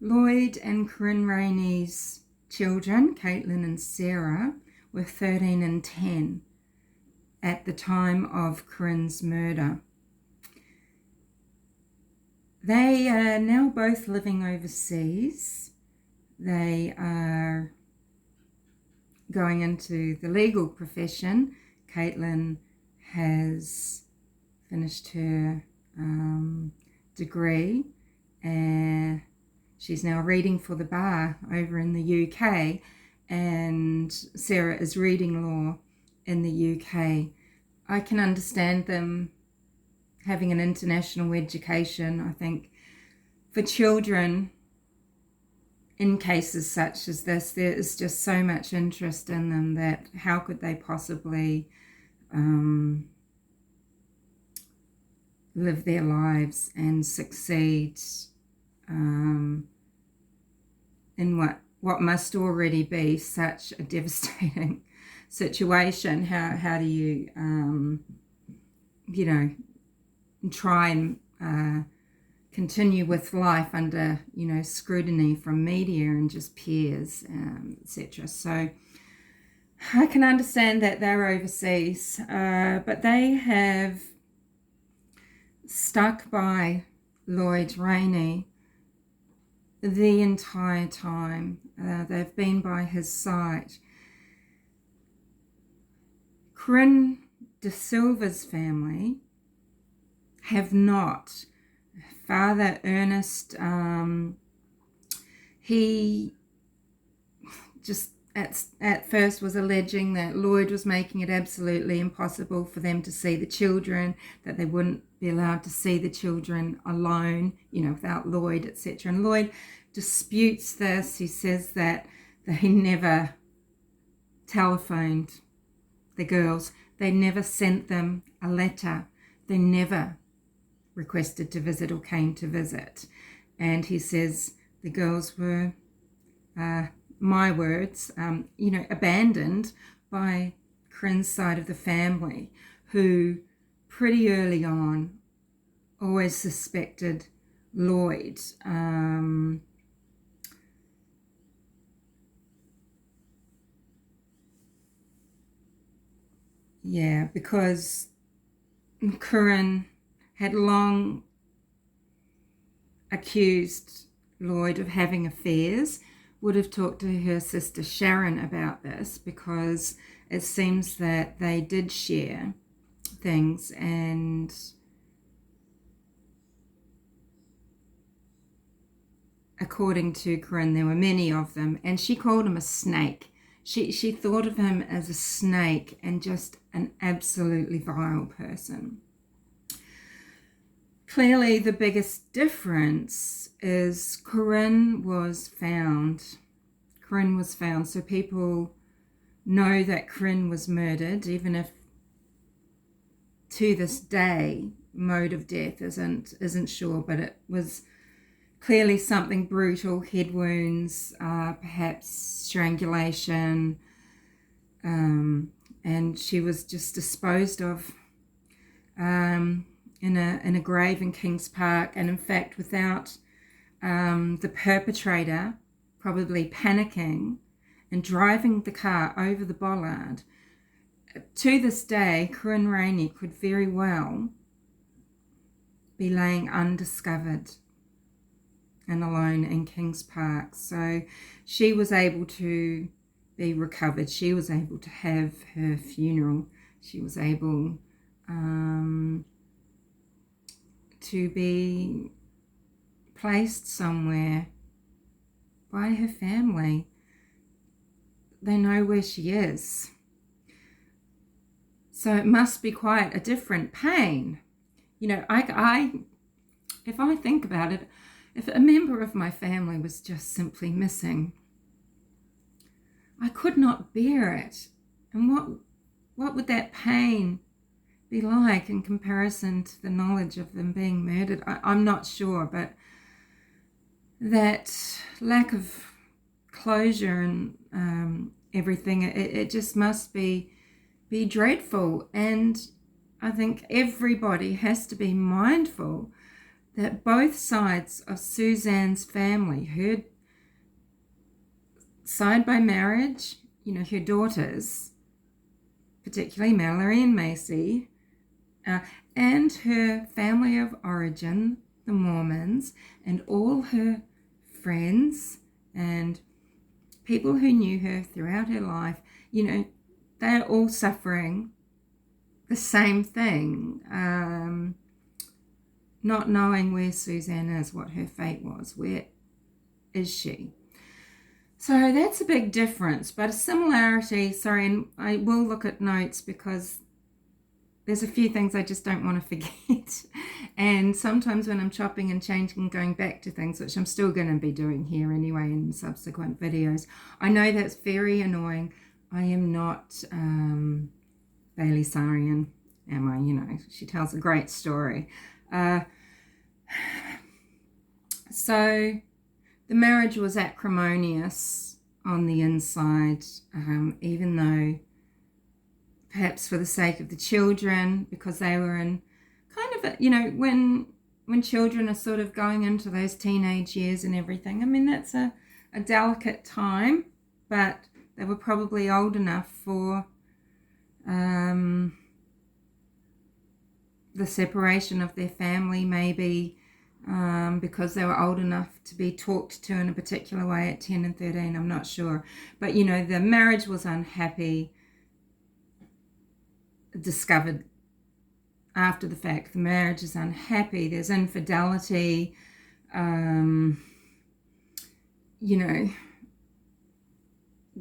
Lloyd and Corryn Rayney's children, Caitlin and Sarah, were 13 and 10 at the time of Corryn's murder. They are now both living overseas. They are going into the legal profession. Caitlin has finished her degree and she's now reading for the bar over in the UK, and Sarah is reading law in the UK. I can understand them having an international education. I think for children in cases such as this, there is just so much interest in them that how could they possibly live their lives and succeed in what must already be such a devastating situation. How do you try and continue with life under scrutiny from media and just peers, etc. So I can understand that they're overseas, but they have stuck by Lloyd Rayney the entire time. They've been by his side. Corryn De Silva's family have not. Father Ernest, he just at first was alleging that Lloyd was making it absolutely impossible for them to see the children, that they wouldn't be allowed to see the children alone, without Lloyd, etc. And Lloyd disputes this. He says that they never telephoned the girls. They never sent them a letter. They never requested to visit or came to visit. And he says the girls were, my words, abandoned by Corryn's side of the family, who pretty early on always suspected Lloyd. Because Corryn had long accused Lloyd of having affairs, would have talked to her sister Sharon about this, because it seems that they did share things, and according to Corryn, there were many of them, and she called him a snake. She thought of him as a snake and just an absolutely vile person. Clearly, the biggest difference is Corryn was found. Corryn was found, so people know that Corryn was murdered, even if to this day mode of death isn't sure, but it was clearly something brutal, head wounds, perhaps strangulation, and she was just disposed of in a grave in Kings Park, and in fact without the perpetrator probably panicking and driving the car over the bollard. To this day, Corryn Rayney could very well be laying undiscovered and alone in Kings Park. So she was able to be recovered. She was able to have her funeral. She was able to be placed somewhere by her family. They know where she is. So it must be quite a different pain. If I think about it, if a member of my family was just simply missing, I could not bear it. And what would that pain be like in comparison to the knowledge of them being murdered? I'm not sure, but that lack of closure and everything, it just must be dreadful. And I think everybody has to be mindful that both sides of Suzanne's family, her side by marriage, her daughters, particularly Mallory and Macy, and her family of origin, the Mormons, and all her friends and people who knew her throughout her life, they're all suffering the same thing, not knowing where Suzanne is, what her fate was, where is she. So that's a big difference, but a similarity, sorry, and I will look at notes because there's a few things I just don't want to forget. And sometimes when I'm chopping and changing and going back to things, which I'm still going to be doing here anyway in subsequent videos, I know that's very annoying. I am not Bailey Sarian, am I? She tells a great story. So the marriage was acrimonious on the inside, even though perhaps for the sake of the children, because they were in kind of a, when children are sort of going into those teenage years and everything. I mean, that's a delicate time, but they were probably old enough for the separation of their family, maybe because they were old enough to be talked to in a particular way at 10 and 13, I'm not sure. But, the marriage was unhappy, discovered after the fact. The marriage is unhappy, there's infidelity,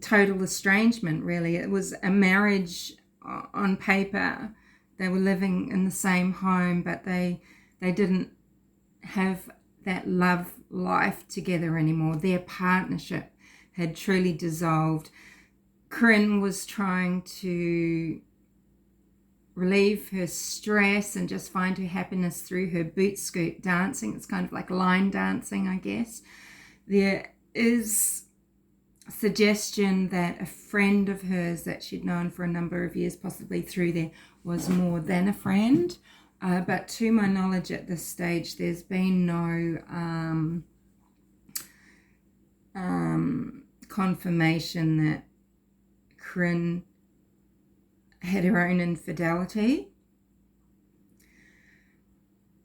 total estrangement, really. It was a marriage on paper. They were living in the same home, but they didn't have that love life together anymore. Their partnership had truly dissolved. Corryn was trying to relieve her stress and just find her happiness through her boot scoot dancing. It's kind of like line dancing, I guess. There is suggestion that a friend of hers that she'd known for a number of years, possibly through there, was more than a friend. But to my knowledge at this stage, there's been no confirmation that Corryn had her own infidelity.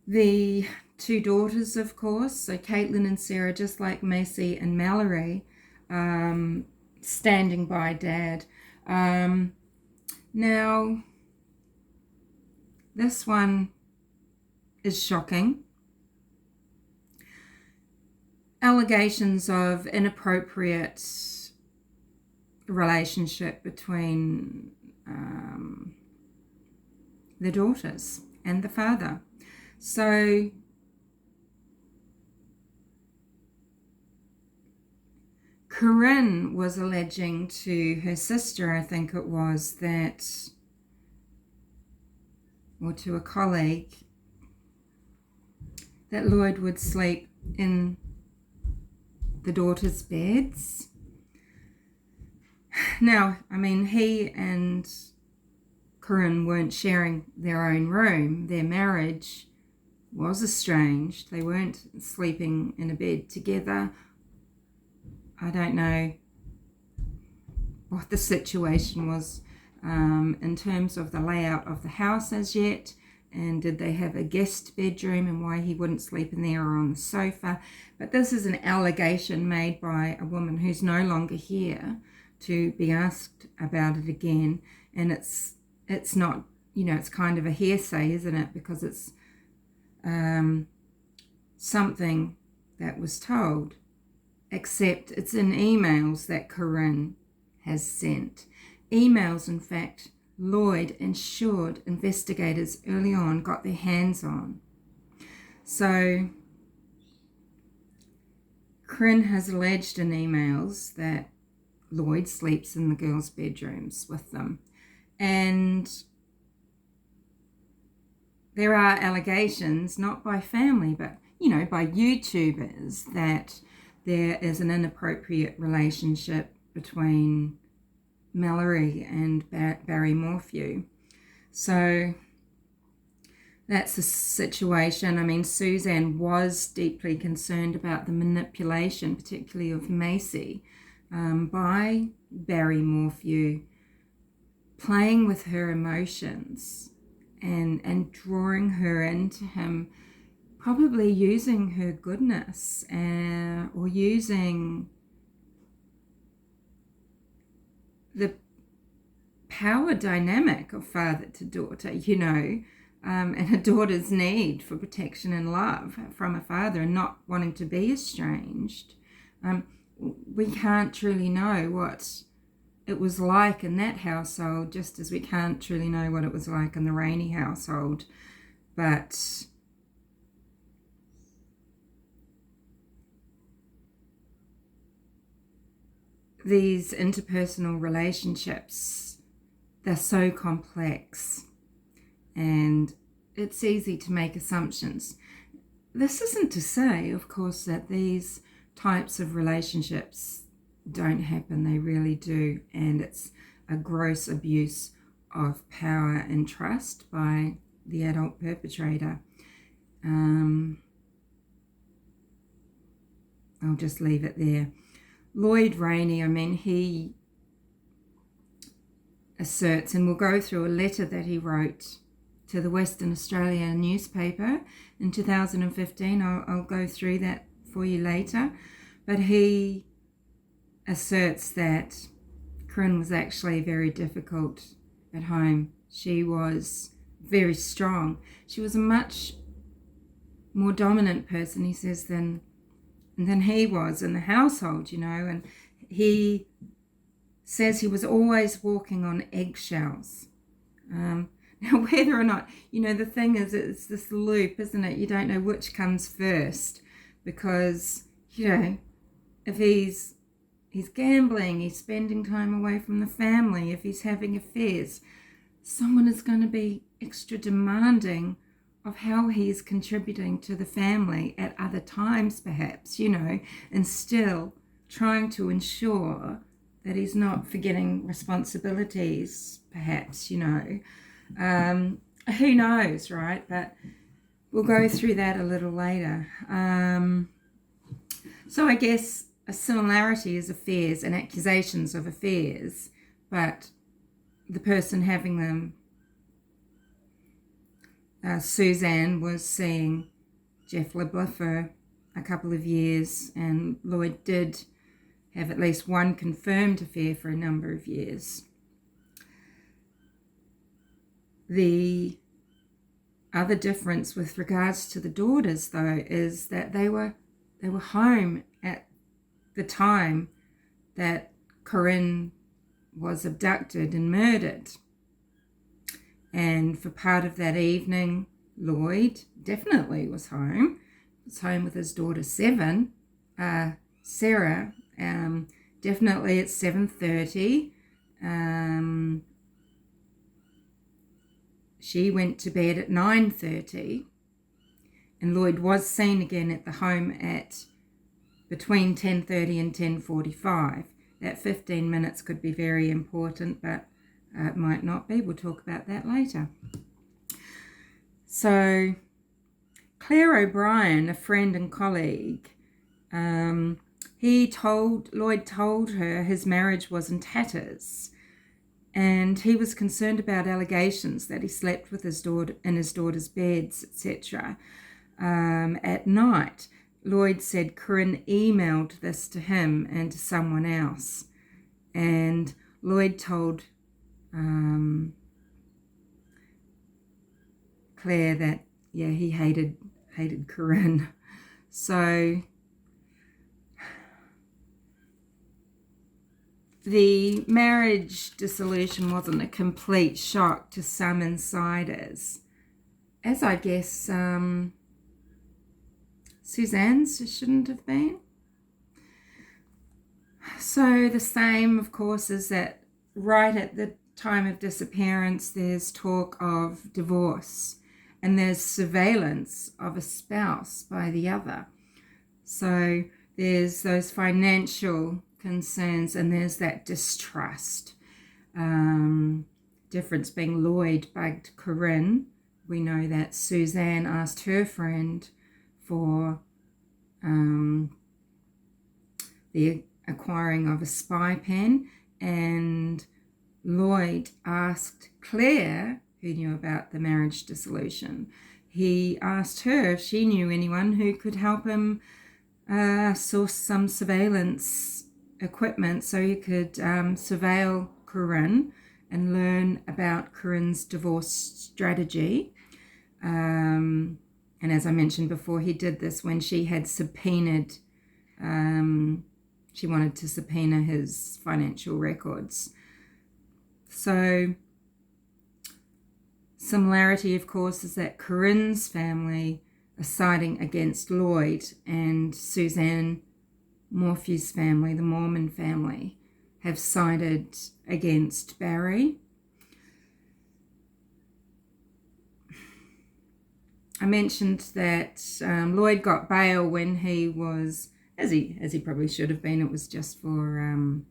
The two daughters, of course, so Caitlin and Sarah, just like Macy and Mallory, standing by Dad. Now, this one is shocking. Allegations of inappropriate relationship between the daughters and the father. So Corryn was alleging to her sister, I think it was, that, or to a colleague, that Lloyd would sleep in the daughters' beds. Now, I mean, he and Corryn weren't sharing their own room. Their marriage was estranged. They weren't sleeping in a bed together. I don't know what the situation was in terms of the layout of the house as yet, and did they have a guest bedroom and why he wouldn't sleep in there or on the sofa. But this is an allegation made by a woman who's no longer here to be asked about it again, and it's not, it's kind of a hearsay, isn't it, because it's something that was told, except it's in emails that Corryn has sent. Emails, in fact, Lloyd ensured investigators early on got their hands on. So Corryn has alleged in emails that Lloyd sleeps in the girls' bedrooms with them. And there are allegations, not by family, but, by YouTubers, that there is an inappropriate relationship between Mallory and Barry Morphew. So that's a situation. I mean, Suzanne was deeply concerned about the manipulation, particularly of Macy, by Barry Morphew, playing with her emotions and drawing her into him, probably using her goodness or using the power dynamic of father to daughter, and a daughter's need for protection and love from a father and not wanting to be estranged. We can't truly know what it was like in that household, just as we can't truly know what it was like in the Rayney household. But these interpersonal relationships, they're so complex, and it's easy to make assumptions. This isn't to say, of course, that these types of relationships don't happen. They really do, and it's a gross abuse of power and trust by the adult perpetrator. I'll just leave it there. Lloyd Rayney, I mean, he asserts, and we'll go through a letter that he wrote to the Western Australia newspaper in 2015. I'll go through that for you later. But he asserts that Corryn was actually very difficult at home. She was very strong. She was a much more dominant person, he says, than he was in the household, and he says he was always walking on eggshells. Now, whether or not, the thing is, it's this loop, isn't it? You don't know which comes first, because, if he's gambling, he's spending time away from the family, if he's having affairs, someone is going to be extra demanding of how he's contributing to the family at other times, perhaps, and still trying to ensure that he's not forgetting responsibilities, perhaps, who knows, right? But we'll go through that a little later. So I guess a similarity is affairs and accusations of affairs, but the person having them, Suzanne, was seeing Jeff LeBlanc for a couple of years, and Lloyd did have at least one confirmed affair for a number of years. The other difference with regards to the daughters, though, is that they were home at the time that Corryn was abducted and murdered. And for part of that evening, Lloyd definitely was home. He was home with his daughter Sarah, definitely at 7:30. She went to bed at 9:30, and Lloyd was seen again at the home at between 10:30 and 10:45. That 15 minutes could be very important, but it might not be. We'll talk about that later. So Claire O'Brien, a friend and colleague, Lloyd told her his marriage was in tatters, and he was concerned about allegations that he slept with his daughter in his daughter's beds, etc. At night. Lloyd said Corryn emailed this to him and to someone else, and Lloyd told Claire that he hated Corryn. So the marriage dissolution wasn't a complete shock to some insiders, as I guess Suzanne's shouldn't have been. So the same, of course, is that right at the time of disappearance, there's talk of divorce, and there's surveillance of a spouse by the other. So there's those financial concerns, and there's that distrust. Difference being Lloyd bugged Corryn, we know that Suzanne asked her friend for the acquiring of a spy pen, and Lloyd asked Claire, who knew about the marriage dissolution, he asked her if she knew anyone who could help him source some surveillance equipment so he could surveil Corryn and learn about Corryn's divorce strategy. And as I mentioned before, he did this when she had subpoenaed, she wanted to subpoena his financial records. So, similarity, of course, is that Corryn's family are siding against Lloyd, and Suzanne Morphew's family, the Mormon family, have sided against Barry. I mentioned that Lloyd got bail when he was, as he probably should have been. It was just for,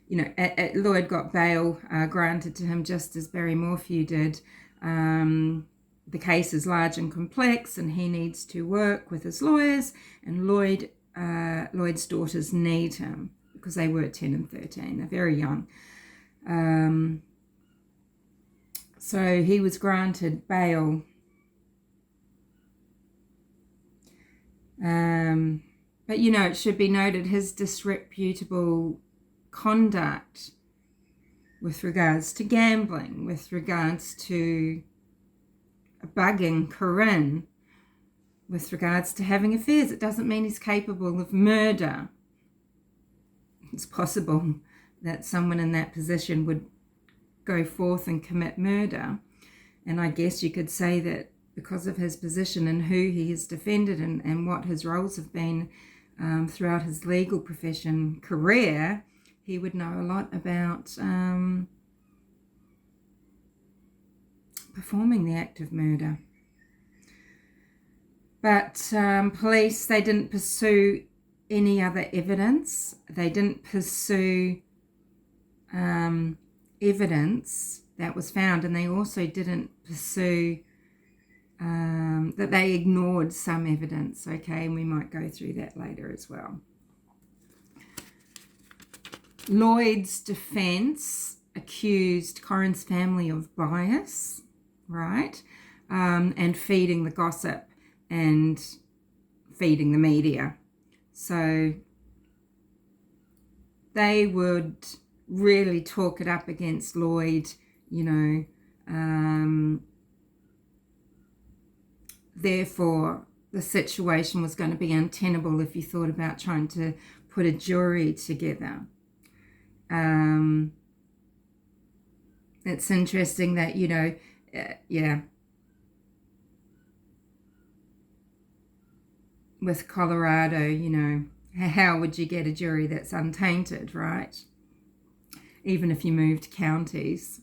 Lloyd got bail granted to him just as Barry Morphew did. The case is large and complex, and he needs to work with his lawyers, and Lloyd's daughters need him because they were 10 and 13. They're very young. So he was granted bail. But, it should be noted his disreputable conduct with regards to gambling, with regards to bugging Corryn, with regards to having affairs. It doesn't mean he's capable of murder. It's possible that someone in that position would go forth and commit murder. And I guess you could say that because of his position and who he has defended and what his roles have been throughout his legal profession career, he would know a lot about performing the act of murder. But police, they didn't pursue any other evidence. They didn't pursue evidence that was found, and they also didn't pursue that they ignored some evidence, okay, and we might go through that later as well. Lloyd's defense accused Corryn's family of bias, right, and feeding the gossip and feeding the media. So they would really talk it up against Lloyd, therefore the situation was going to be untenable if you thought about trying to put a jury together. It's interesting that, with Colorado, how would you get a jury that's untainted, right? Even if you moved counties.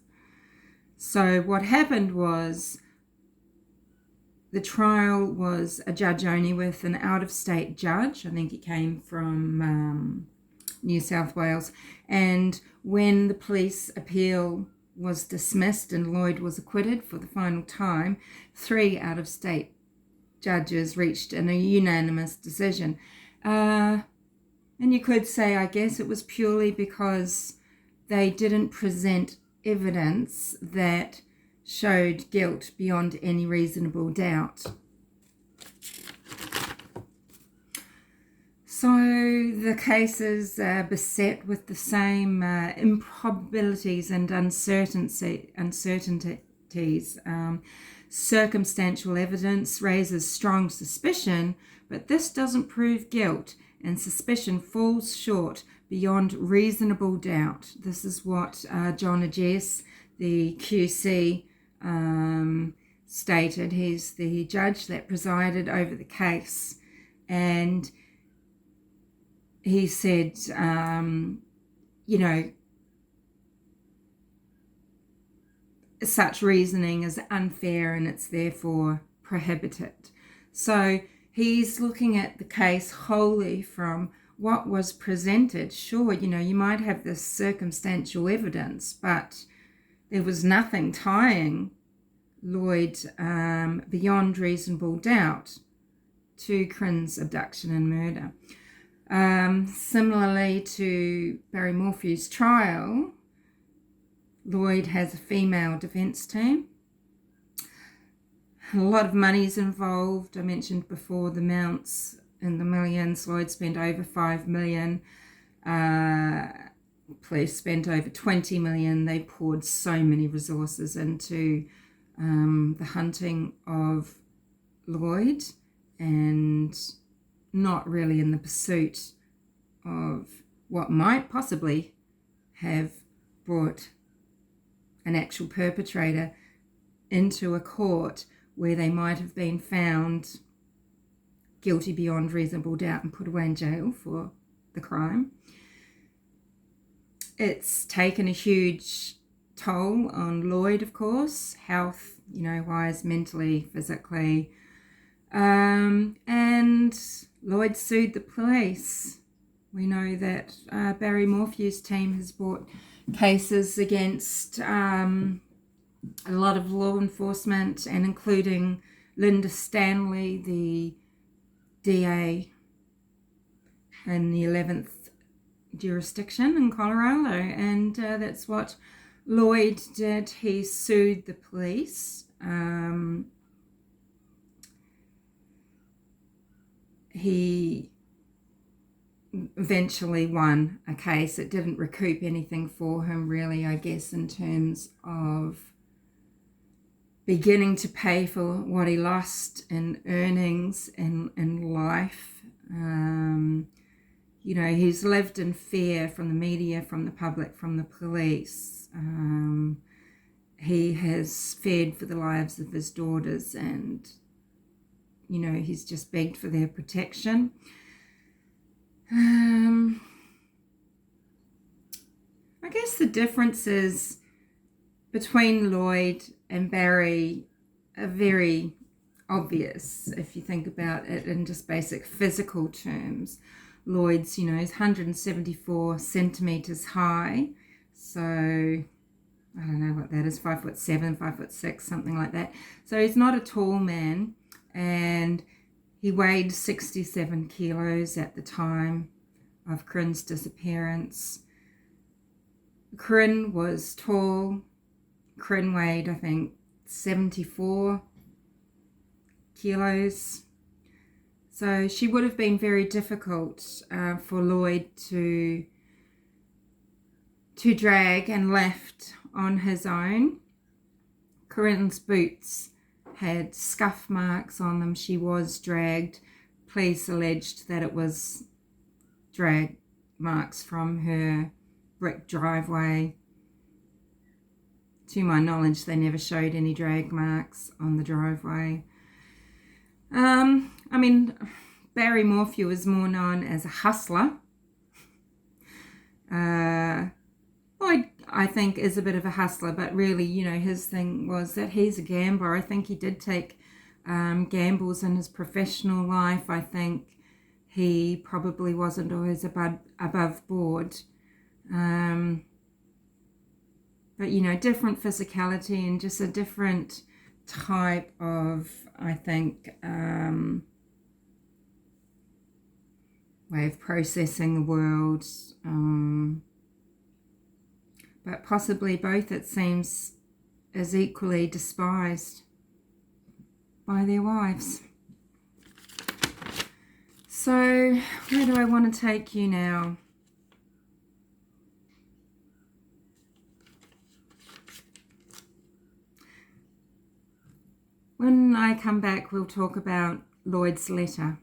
So what happened was the trial was a judge only with an out-of-state judge. I think he came from New South Wales. And when the police appeal was dismissed and Lloyd was acquitted for the final time, 3 out-of-state judges reached a unanimous decision. And you could say, I guess, it was purely because they didn't present evidence that showed guilt beyond any reasonable doubt. So the cases are beset with the same improbabilities and uncertainties. Circumstantial evidence raises strong suspicion, but this doesn't prove guilt, and suspicion falls short beyond reasonable doubt. This is what John Agese, the QC, stated. He's the judge that presided over the case, and he said, such reasoning is unfair and it's therefore prohibited. So he's looking at the case wholly from what was presented. Sure, you might have this circumstantial evidence, but there was nothing tying Lloyd beyond reasonable doubt to Corryn's abduction and murder. Similarly to Barry Morphew's trial, Lloyd has a female defence team. A lot of money is involved. I mentioned before the amounts in the millions. Lloyd spent over $5 million. Police spent over $20 million. They poured so many resources into the hunting of Lloyd, and not really in the pursuit of what might possibly have brought an actual perpetrator into a court where they might have been found guilty beyond reasonable doubt and put away in jail for the crime. It's taken a huge toll on Lloyd, of course, health, wise, mentally, physically. And Lloyd sued the police. We know that Barry Morphew's team has brought cases against a lot of law enforcement, and including Linda Stanley, the DA in the 11th jurisdiction in Colorado, and that's what Lloyd did. He sued the police. He eventually won a case. It didn't recoup anything for him, really, I guess, in terms of beginning to pay for what he lost in earnings in life. He's lived in fear from the media, from the public, from the police. He has feared for the lives of his daughters, and, he's just begged for their protection. I guess the differences between Lloyd and Barry are very obvious if you think about it in just basic physical terms. Lloyd's, is 174 centimeters high, so I don't know what that is, 5'7", 5'6", something like that. So he's not a tall man, and he weighed 67 kilos at the time of Corryn's disappearance. Corryn was tall. Corryn weighed, I think, 74 kilos. So she would have been very difficult for Lloyd to drag and lift on his own. Corryn's boots had scuff marks on them. She was dragged. Police alleged that it was drag marks from her brick driveway. To my knowledge, they never showed any drag marks on the driveway. Barry Morphew is more known as a hustler. Lloyd, I think, is a bit of a hustler, but really, his thing was that he's a gambler. I think he did take gambles in his professional life. I think he probably wasn't always above board. But, different physicality and just a different type of, I think, way of processing the world. But possibly both, it seems, as equally despised by their wives. So, where do I want to take you now? When I come back, we'll talk about Lloyd's letter.